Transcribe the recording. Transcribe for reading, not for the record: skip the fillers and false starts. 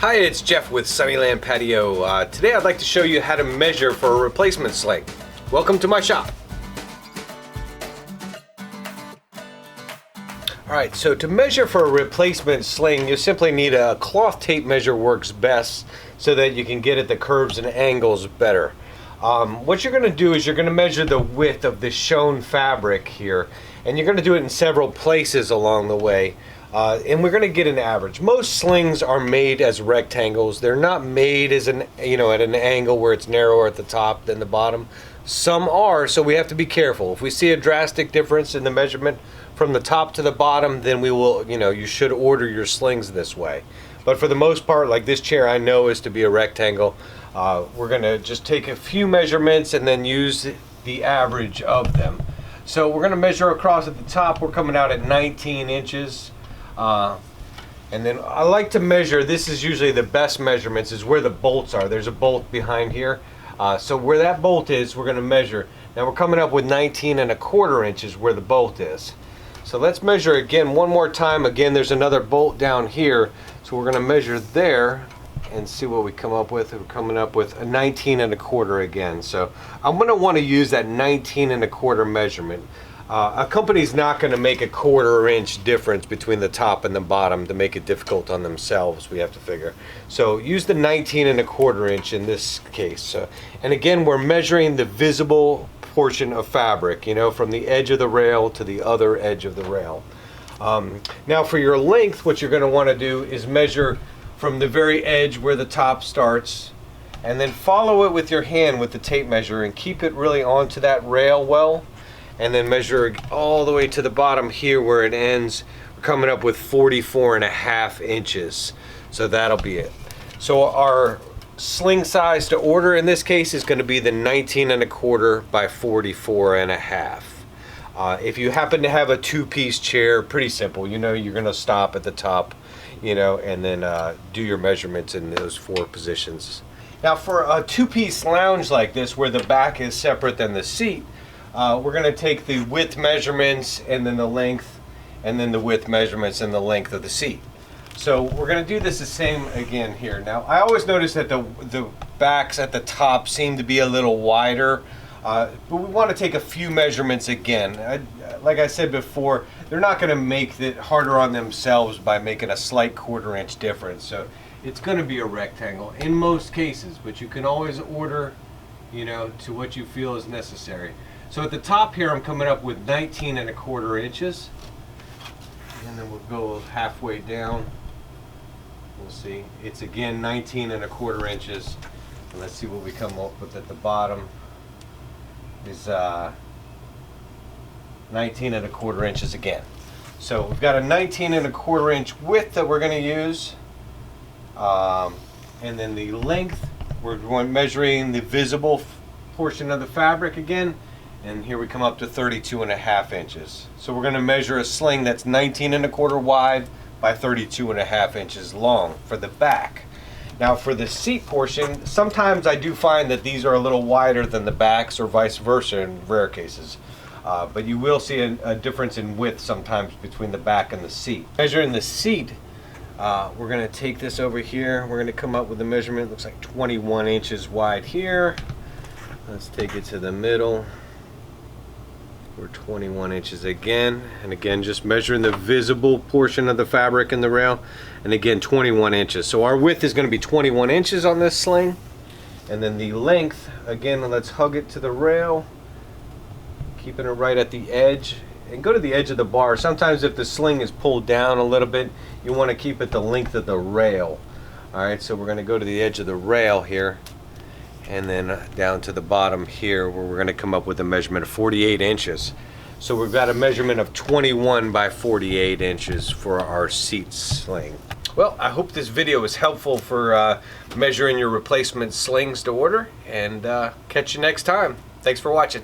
Hi, it's Jeff with Sunnyland Patio. Today I'd like to show you how to measure for a replacement sling. Welcome to my shop. Alright, so to measure for a replacement sling, you simply need a cloth tape measure. Works best so that you can get at the curves and angles better. What you're going to do is you're going to measure the width of the shown fabric here, and you're going to do it in several places along the way. And we're going to get an average. Most slings are made as rectangles. They're not made as at an angle where it's narrower at the top than the bottom. Some are, so we have to be careful. If we see a drastic difference in the measurement from the top to the bottom, then we will, you should order your slings this way. But for the most part, like this chair I know is to be a rectangle. We're going to just take a few measurements and then use the average of them. So we're going to measure across at the top. We're coming out at 19 inches. And then I like to measure, this is usually the best measurements, is where the bolts are. There's a bolt behind here. So where that bolt is, we're going to measure. Now we're coming up with 19¼ inches where the bolt is. So let's measure again one more time. Again, there's another bolt down here. So we're going to measure there and see what we come up with. We're coming up with a 19¼ again. So I'm going to want to use that 19¼ measurement. A company's not going to make a 1/4 inch difference between the top and the bottom to make it difficult on themselves, we have to figure. So use the 19¼ inch in this case. And again, we're measuring the visible portion of fabric, from the edge of the rail to the other edge of the rail. Now for your length, what you're going to want to do is measure from the very edge where the top starts, and then follow it with your hand with the tape measure and keep it really onto that rail well. And then measure all the way to the bottom here where it ends. We're coming up with 44½ inches. So that'll be it. So our sling size to order in this case is going to be the 19¼ by 44½. If you happen to have a two-piece chair, pretty simple. You're going to stop at the top, and then do your measurements in those 4 positions. Now for a two-piece lounge like this where the back is separate than the seat, we're going to take the width measurements and then the length, and then the width measurements and the length of the seat. So we're going to do this the same again here. Now I always notice that the backs at the top seem to be a little wider, but we want to take a few measurements again. Like I said before, they're not going to make it harder on themselves by making a slight 1/4 inch difference. So it's going to be a rectangle in most cases, but you can always order, to what you feel is necessary. So at the top here, I'm coming up with 19¼ inches, and then we'll go halfway down. We'll see. It's again 19¼ inches, and let's see what we come up with at the bottom. Is 19¼ inches again. So we've got a 19¼ inch width that we're going to use, and then the length, we're measuring the visible portion of the fabric again. And here we come up to 32½ inches. So we're going to measure a sling that's 19¼ wide by 32½ inches long for the back. Now for the seat portion, sometimes I do find that these are a little wider than the backs, or vice versa in rare cases. But you will see a difference in width sometimes between the back and the seat. Measuring the seat, we're going to take this over here. We're going to come up with a measurement. It looks like 21 inches wide here. Let's take it to the middle. We're 21 inches again, and again just measuring the visible portion of the fabric in the rail, and again 21 inches. So our width is going to be 21 inches on this sling, and then the length, again, let's hug it to the rail, keeping it right at the edge, and go to the edge of the bar. Sometimes if the sling is pulled down a little bit, you want to keep it the length of the rail. Alright, so we're going to go to the edge of the rail here, and then down to the bottom here where we're going to come up with a measurement of 48 inches. So we've got a measurement of 21 by 48 inches for our seat sling. Well, I hope this video was helpful for measuring your replacement slings to order, and catch you next time. Thanks for watching.